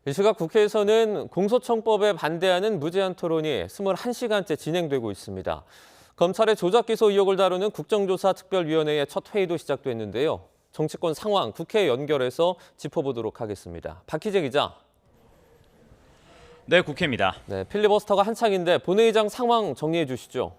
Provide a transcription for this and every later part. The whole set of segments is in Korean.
이 시각 국회에서는 공소청법에 반대하는 무제한 토론이 21시간째 진행되고 있습니다. 검찰의 조작기소 의혹을 다루는 국정조사 특별위원회의 첫 회의도 시작됐는데요. 정치권 상황 국회에 연결해서 짚어보도록 하겠습니다. 박희재 기자. 네, 국회입니다. 네, 필리버스터가 한창인데 본회의장 상황 정리해 주시죠.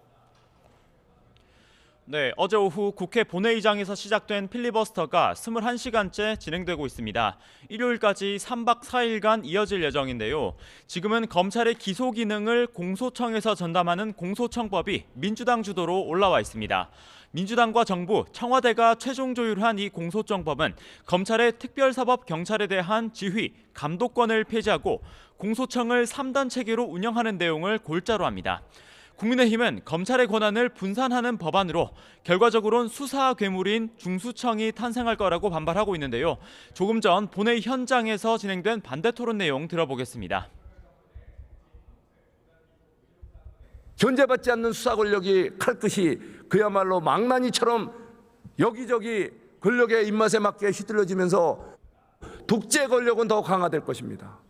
네, 어제 오후 국회 본회의장에서 시작된 필리버스터가 21시간째 진행되고 있습니다. 일요일까지 3박 4일간 이어질 예정인데요. 지금은 검찰의 기소 기능을 공소청에서 전담하는 공소청법이 민주당 주도로 올라와 있습니다. 민주당과 정부, 청와대가 최종 조율한 이 공소청법은 검찰의 특별사법경찰에 대한 지휘, 감독권을 폐지하고 공소청을 3단 체계로 운영하는 내용을 골자로 합니다. 국민의힘은 검찰의 권한을 분산하는 법안으로 결과적으로는 수사 괴물인 중수청이 탄생할 거라고 반발하고 있는데요. 조금 전 본회의 현장에서 진행된 반대 토론 내용 들어보겠습니다. 견제받지 않는 수사 권력이 칼끝이 그야말로 망나니처럼 여기저기 권력의 입맛에 맞게 휘둘러지면서 독재 권력은 더 강화될 것입니다.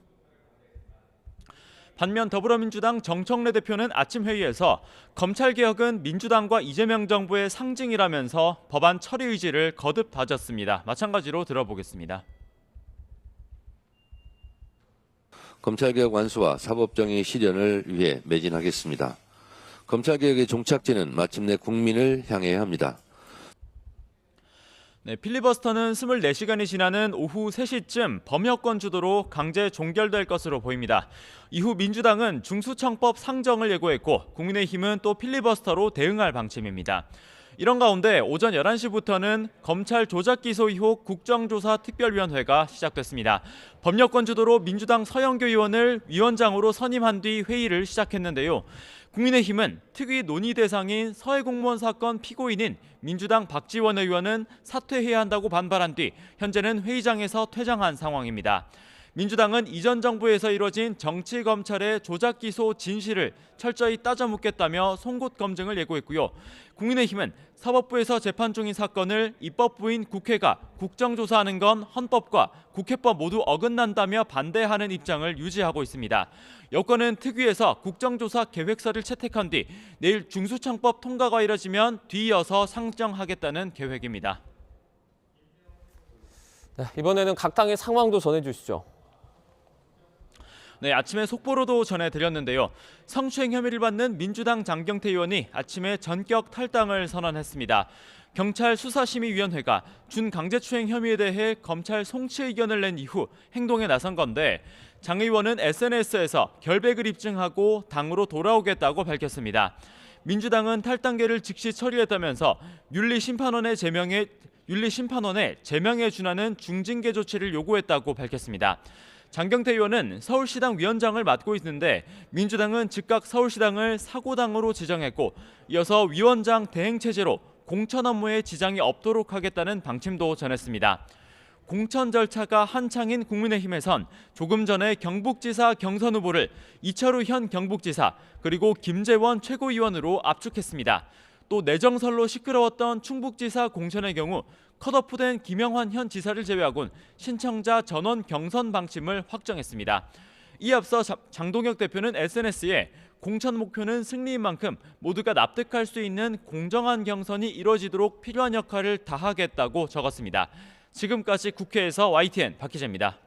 반면 더불어민주당 정청래 대표는 아침 회의에서 검찰개혁은 민주당과 이재명 정부의 상징이라면서 법안 처리 의지를 거듭 다졌습니다. 마찬가지로 들어보겠습니다. 검찰개혁 완수와 사법정의 실현을 위해 매진하겠습니다. 검찰개혁의 종착지는 마침내 국민을 향해야 합니다. 네, 필리버스터는 24시간이 지나는 오후 3시쯤 범여권 주도로 강제 종결될 것으로 보입니다. 이후 민주당은 중수청법 상정을 예고했고 국민의힘은 또 필리버스터로 대응할 방침입니다. 이런 가운데 오전 11시부터는 검찰 조작기소 의혹 국정조사 특별위원회가 시작됐습니다. 범여권 주도로 민주당 서영교 의원을 위원장으로 선임한 뒤 회의를 시작했는데요. 국민의힘은 특위 논의 대상인 서해공무원 사건 피고인인 민주당 박지원 의원은 사퇴해야 한다고 반발한 뒤 현재는 회의장에서 퇴장한 상황입니다. 민주당은 이전 정부에서 이뤄진 정치검찰의 조작기소 진실을 철저히 따져 묻겠다며 송곳 검증을 예고했고요. 국민의힘은 사법부에서 재판 중인 사건을 입법부인 국회가 국정조사하는 건 헌법과 국회법 모두 어긋난다며 반대하는 입장을 유지하고 있습니다. 여권은 특위에서 국정조사 계획서를 채택한 뒤 내일 중수청법 통과가 이뤄지면 뒤이어서 상정하겠다는 계획입니다. 네, 이번에는 각 당의 상황도 전해주시죠. 네, 아침에 속보로도 전해드렸는데요. 성추행 혐의를 받는 민주당 장경태 의원이 아침에 전격 탈당을 선언했습니다. 경찰 수사심의위원회가 준강제추행 혐의에 대해 검찰 송치 의견을 낸 이후 행동에 나선 건데 장 의원은 SNS에서 결백을 입증하고 당으로 돌아오겠다고 밝혔습니다. 민주당은 탈당계를 즉시 처리했다면서 윤리심판원의 제명에 준하는 중징계 조치를 요구했다고 밝혔습니다. 장경태 의원은 서울시당 위원장을 맡고 있는데 민주당은 즉각 서울시당을 사고당으로 지정했고 이어서 위원장 대행체제로 공천 업무에 지장이 없도록 하겠다는 방침도 전했습니다. 공천 절차가 한창인 국민의힘에선 조금 전에 경북지사 경선 후보를 이철우 현 경북지사 그리고 김재원 최고위원으로 압축했습니다. 또 내정설로 시끄러웠던 충북지사 공천의 경우 컷오프된 김영환 현 지사를 제외하곤 신청자 전원 경선 방침을 확정했습니다. 이에 앞서 장동혁 대표는 SNS에 공천 목표는 승리인 만큼 모두가 납득할 수 있는 공정한 경선이 이뤄지도록 필요한 역할을 다하겠다고 적었습니다. 지금까지 국회에서 YTN 박희재입니다.